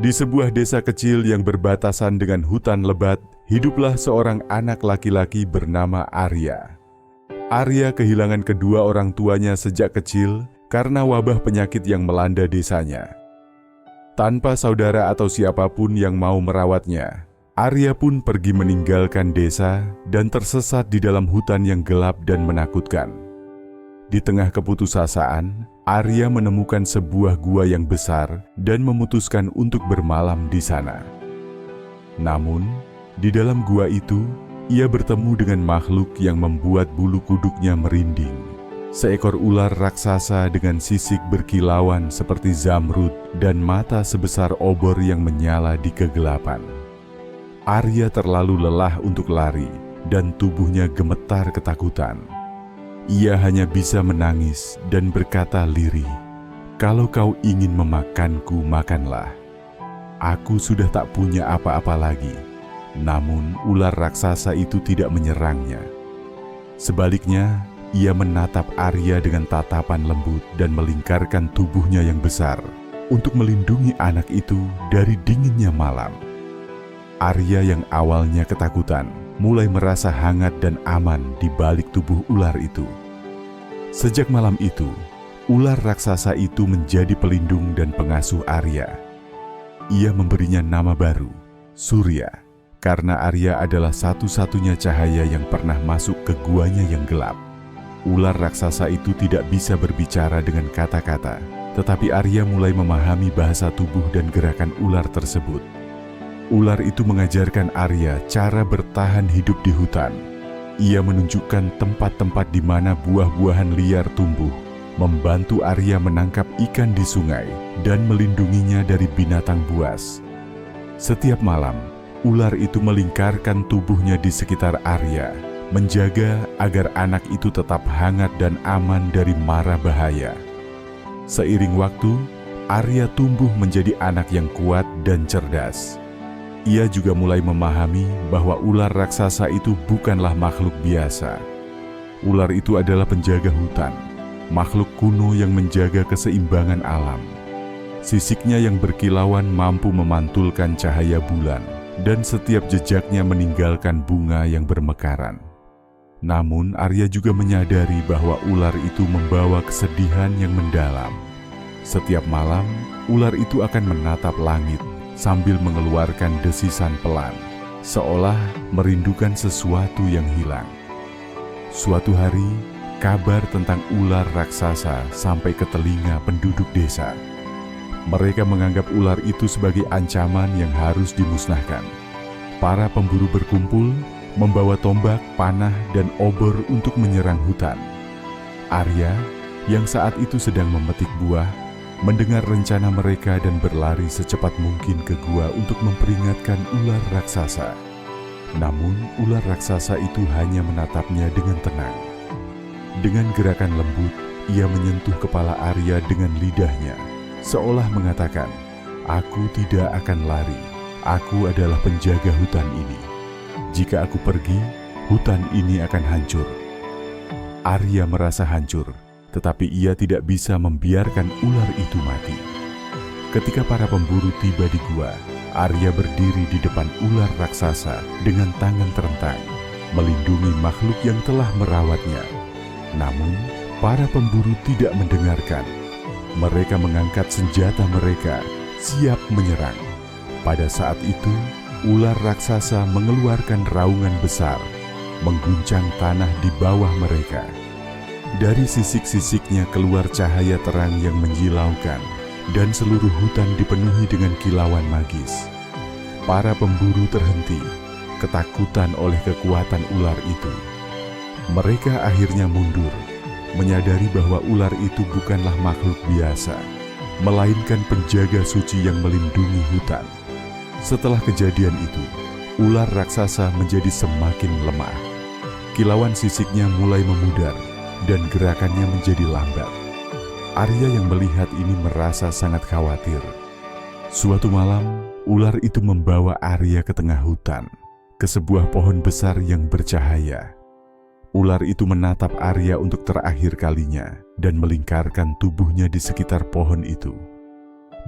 Di sebuah desa kecil yang berbatasan dengan hutan lebat, hiduplah seorang anak laki-laki bernama Arya. Arya kehilangan kedua orang tuanya sejak kecil karena wabah penyakit yang melanda desanya. Tanpa saudara atau siapapun yang mau merawatnya, Arya pun pergi meninggalkan desa dan tersesat di dalam hutan yang gelap dan menakutkan. Di tengah keputusasaan, Arya menemukan sebuah gua yang besar dan memutuskan untuk bermalam di sana. Namun, di dalam gua itu, ia bertemu dengan makhluk yang membuat bulu kuduknya merinding. Seekor ular raksasa dengan sisik berkilauan seperti zamrud dan mata sebesar obor yang menyala di kegelapan. Arya terlalu lelah untuk lari dan tubuhnya gemetar ketakutan. Ia hanya bisa menangis dan berkata lirih, "Kalau kau ingin memakanku, makanlah. Aku sudah tak punya apa-apa lagi." Namun ular raksasa itu tidak menyerangnya. Sebaliknya, ia menatap Arya dengan tatapan lembut dan melingkarkan tubuhnya yang besar untuk melindungi anak itu dari dinginnya malam. Arya yang awalnya ketakutan mulai merasa hangat dan aman di balik tubuh ular itu. Sejak malam itu, ular raksasa itu menjadi pelindung dan pengasuh Arya. Ia memberinya nama baru, Surya, karena Arya adalah satu-satunya cahaya yang pernah masuk ke guanya yang gelap. Ular raksasa itu tidak bisa berbicara dengan kata-kata, tetapi Arya mulai memahami bahasa tubuh dan gerakan ular tersebut. Ular itu mengajarkan Arya cara bertahan hidup di hutan. Ia menunjukkan tempat-tempat di mana buah-buahan liar tumbuh, membantu Arya menangkap ikan di sungai, dan melindunginya dari binatang buas. Setiap malam, ular itu melingkarkan tubuhnya di sekitar Arya, menjaga agar anak itu tetap hangat dan aman dari mara bahaya. Seiring waktu, Arya tumbuh menjadi anak yang kuat dan cerdas. Ia juga mulai memahami bahwa ular raksasa itu bukanlah makhluk biasa. Ular itu adalah penjaga hutan, makhluk kuno yang menjaga keseimbangan alam. Sisiknya yang berkilauan mampu memantulkan cahaya bulan, dan setiap jejaknya meninggalkan bunga yang bermekaran. Namun Arya juga menyadari bahwa ular itu membawa kesedihan yang mendalam. Setiap malam, ular itu akan menatap langit sambil mengeluarkan desisan pelan, seolah merindukan sesuatu yang hilang. Suatu hari, kabar tentang ular raksasa sampai ke telinga penduduk desa. Mereka menganggap ular itu sebagai ancaman yang harus dimusnahkan. Para pemburu berkumpul, membawa tombak, panah, dan obor untuk menyerang hutan. Arya, yang saat itu sedang memetik buah, mendengar rencana mereka dan berlari secepat mungkin ke gua untuk memperingatkan ular raksasa. Namun, ular raksasa itu hanya menatapnya dengan tenang. Dengan gerakan lembut, ia menyentuh kepala Arya dengan lidahnya, seolah mengatakan, "Aku tidak akan lari. Aku adalah penjaga hutan ini. Jika aku pergi, hutan ini akan hancur." Arya merasa hancur, tetapi ia tidak bisa membiarkan ular itu mati. Ketika para pemburu tiba di gua, Arya berdiri di depan ular raksasa dengan tangan terentang, melindungi makhluk yang telah merawatnya. Namun, para pemburu tidak mendengarkan. Mereka mengangkat senjata mereka, siap menyerang. Pada saat itu, ular raksasa mengeluarkan raungan besar, mengguncang tanah di bawah mereka. Dari sisik-sisiknya keluar cahaya terang yang menyilaukan, dan seluruh hutan dipenuhi dengan kilauan magis. Para pemburu terhenti, ketakutan oleh kekuatan ular itu. Mereka akhirnya mundur, menyadari bahwa ular itu bukanlah makhluk biasa, melainkan penjaga suci yang melindungi hutan. Setelah kejadian itu, ular raksasa menjadi semakin lemah. Kilauan sisiknya mulai memudar, dan gerakannya menjadi lambat. Arya yang melihat ini merasa sangat khawatir. Suatu malam, ular itu membawa Arya ke tengah hutan, ke sebuah pohon besar yang bercahaya. Ular itu menatap Arya untuk terakhir kalinya dan melingkarkan tubuhnya di sekitar pohon itu.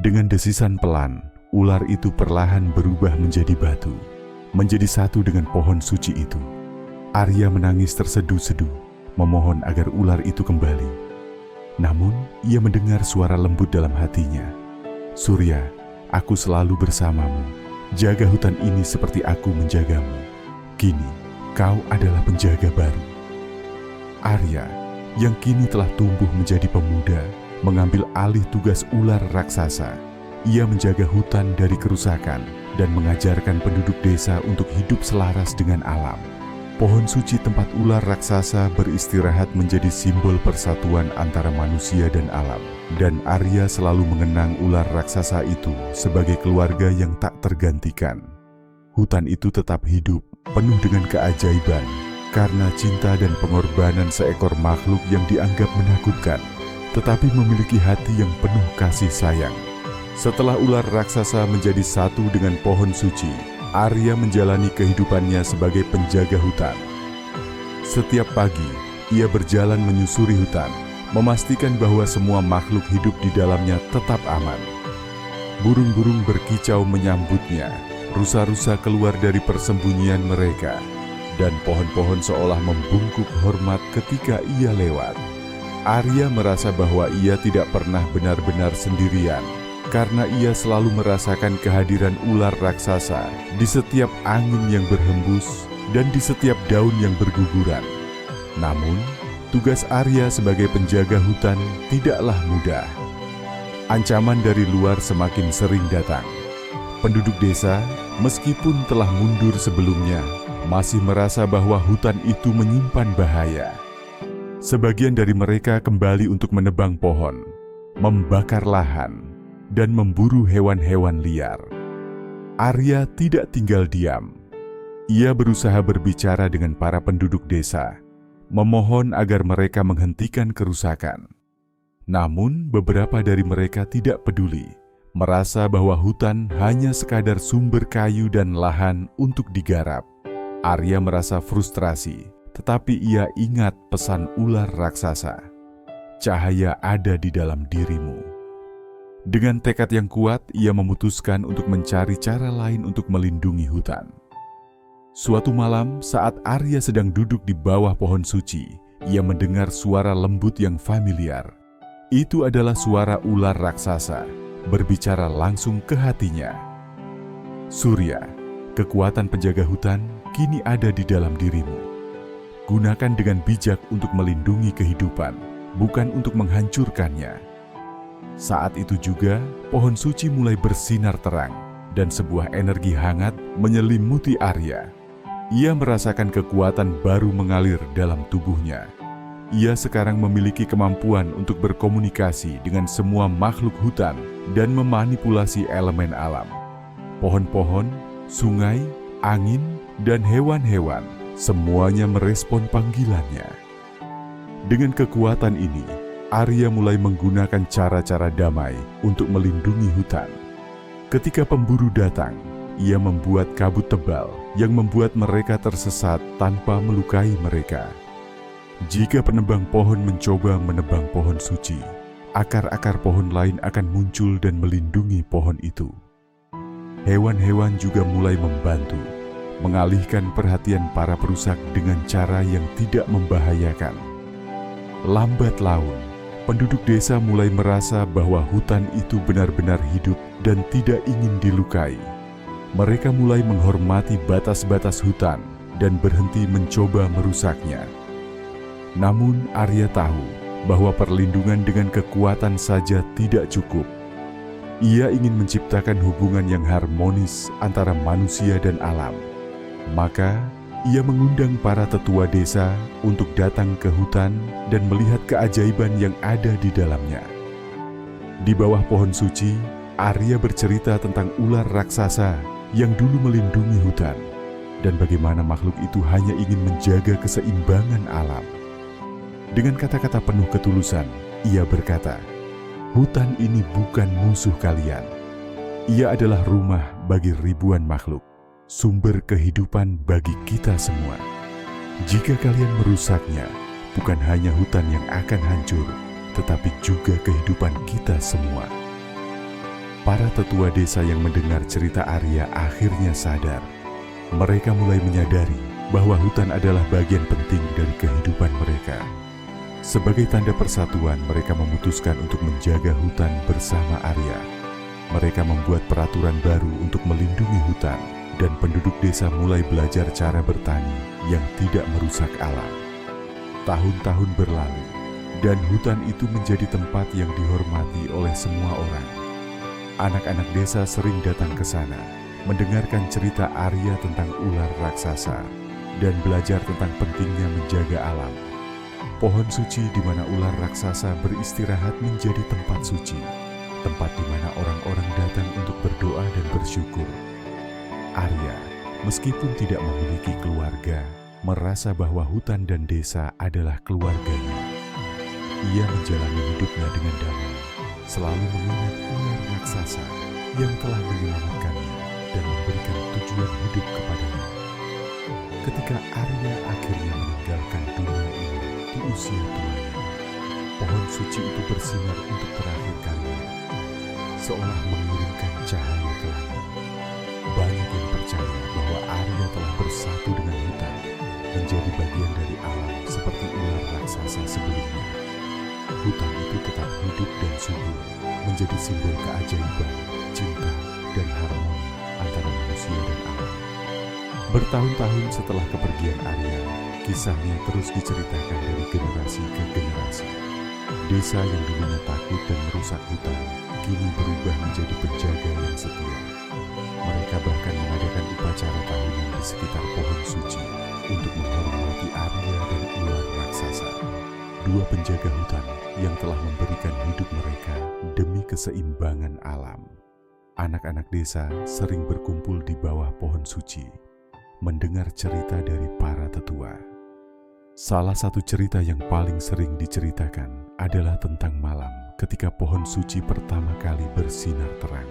Dengan desisan pelan, ular itu perlahan berubah menjadi batu, menjadi satu dengan pohon suci itu. Arya menangis terseduh-seduh, memohon agar ular itu kembali. Namun, ia mendengar suara lembut dalam hatinya. "Surya, aku selalu bersamamu. Jaga hutan ini seperti aku menjagamu. Kini, kau adalah penjaga baru." Arya, yang kini telah tumbuh menjadi pemuda, mengambil alih tugas ular raksasa. Ia menjaga hutan dari kerusakan dan mengajarkan penduduk desa untuk hidup selaras dengan alam. Pohon suci tempat ular raksasa beristirahat menjadi simbol persatuan antara manusia dan alam. Dan Arya selalu mengenang ular raksasa itu sebagai keluarga yang tak tergantikan. Hutan itu tetap hidup, penuh dengan keajaiban, karena cinta dan pengorbanan seekor makhluk yang dianggap menakutkan, tetapi memiliki hati yang penuh kasih sayang. Setelah ular raksasa menjadi satu dengan pohon suci, Arya menjalani kehidupannya sebagai penjaga hutan. Setiap pagi, ia berjalan menyusuri hutan, memastikan bahwa semua makhluk hidup di dalamnya tetap aman. Burung-burung berkicau menyambutnya, rusa-rusa keluar dari persembunyian mereka, dan pohon-pohon seolah membungkuk hormat ketika ia lewat. Arya merasa bahwa ia tidak pernah benar-benar sendirian, karena ia selalu merasakan kehadiran ular raksasa di setiap angin yang berhembus dan di setiap daun yang berguguran. Namun, tugas Arya sebagai penjaga hutan tidaklah mudah. Ancaman dari luar semakin sering datang. Penduduk desa, meskipun telah mundur sebelumnya, masih merasa bahwa hutan itu menyimpan bahaya. Sebagian dari mereka kembali untuk menebang pohon, membakar lahan, dan memburu hewan-hewan liar. Arya tidak tinggal diam. Ia berusaha berbicara dengan para penduduk desa, memohon agar mereka menghentikan kerusakan. Namun, beberapa dari mereka tidak peduli, merasa bahwa hutan hanya sekadar sumber kayu dan lahan untuk digarap. Arya merasa frustrasi, tetapi ia ingat pesan ular raksasa. Cahaya ada di dalam dirimu. Dengan tekad yang kuat, ia memutuskan untuk mencari cara lain untuk melindungi hutan. Suatu malam, saat Arya sedang duduk di bawah pohon suci, ia mendengar suara lembut yang familiar. Itu adalah suara ular raksasa, berbicara langsung ke hatinya. "Surya, kekuatan penjaga hutan kini ada di dalam dirimu. Gunakan dengan bijak untuk melindungi kehidupan, bukan untuk menghancurkannya." Saat itu juga, pohon suci mulai bersinar terang, dan sebuah energi hangat menyelimuti Arya. Ia merasakan kekuatan baru mengalir dalam tubuhnya. Ia sekarang memiliki kemampuan untuk berkomunikasi dengan semua makhluk hutan dan memanipulasi elemen alam. Pohon-pohon, sungai, angin, dan hewan-hewan, semuanya merespon panggilannya. Dengan kekuatan ini, Arya mulai menggunakan cara-cara damai untuk melindungi hutan. Ketika pemburu datang, ia membuat kabut tebal yang membuat mereka tersesat tanpa melukai mereka. Jika penebang pohon mencoba menebang pohon suci, akar-akar pohon lain akan muncul dan melindungi pohon itu. Hewan-hewan juga mulai membantu, mengalihkan perhatian para perusak dengan cara yang tidak membahayakan. Lambat laun, penduduk desa mulai merasa bahwa hutan itu benar-benar hidup dan tidak ingin dilukai. Mereka mulai menghormati batas-batas hutan dan berhenti mencoba merusaknya. Namun Arya tahu bahwa perlindungan dengan kekuatan saja tidak cukup. Ia ingin menciptakan hubungan yang harmonis antara manusia dan alam. Maka, ia mengundang para tetua desa untuk datang ke hutan dan melihat keajaiban yang ada di dalamnya. Di bawah pohon suci, Arya bercerita tentang ular raksasa yang dulu melindungi hutan dan bagaimana makhluk itu hanya ingin menjaga keseimbangan alam. Dengan kata-kata penuh ketulusan, ia berkata, "Hutan ini bukan musuh kalian. Ia adalah rumah bagi ribuan makhluk, sumber kehidupan bagi kita semua. Jika kalian merusaknya, bukan hanya hutan yang akan hancur, tetapi juga kehidupan kita semua." Para tetua desa yang mendengar cerita Arya akhirnya sadar. Mereka mulai menyadari bahwa hutan adalah bagian penting dari kehidupan mereka. Sebagai tanda persatuan, mereka memutuskan untuk menjaga hutan bersama Arya. Mereka membuat peraturan baru untuk melindungi hutan, dan penduduk desa mulai belajar cara bertani yang tidak merusak alam. Tahun-tahun berlalu, dan hutan itu menjadi tempat yang dihormati oleh semua orang. Anak-anak desa sering datang ke sana, mendengarkan cerita Arya tentang ular raksasa, dan belajar tentang pentingnya menjaga alam. Pohon suci di mana ular raksasa beristirahat menjadi tempat suci, tempat di mana orang-orang datang untuk berdoa dan bersyukur. Arya, meskipun tidak memiliki keluarga, merasa bahwa hutan dan desa adalah keluarganya. Ia menjalani hidupnya dengan damai, selalu mengingat ular raksasa yang telah menyelamatkannya dan memberikan tujuan hidup kepadanya. Ketika Arya akhirnya meninggalkan dunia ini di usia tuanya, pohon suci itu bersinar untuk terakhir kalinya, seolah mengirimkan cahaya ke langit. Banyak yang percaya bahwa Arya telah bersatu dengan hutan, menjadi bagian dari alam seperti ular raksasa sebelumnya. Hutan itu tetap hidup dan subur, menjadi simbol keajaiban, cinta, dan harmoni antara manusia dan alam. Bertahun-tahun setelah kepergian Arya, kisahnya terus diceritakan dari generasi ke generasi. Desa yang dulunya takut dan merusak hutan, kini berubah menjadi penjaga yang setia. Mereka bahkan mengadakan upacara tahunan di sekitar pohon suci untuk menghormati Arya dan ular raksasa, dua penjaga hutan yang telah memberikan hidup mereka demi keseimbangan alam. Anak-anak desa sering berkumpul di bawah pohon suci, mendengar cerita dari para tetua. Salah satu cerita yang paling sering diceritakan adalah tentang malam ketika pohon suci pertama kali bersinar terang.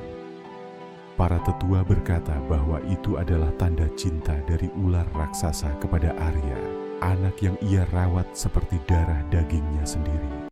Para tetua berkata bahwa itu adalah tanda cinta dari ular raksasa kepada Arya, anak yang ia rawat seperti darah dagingnya sendiri.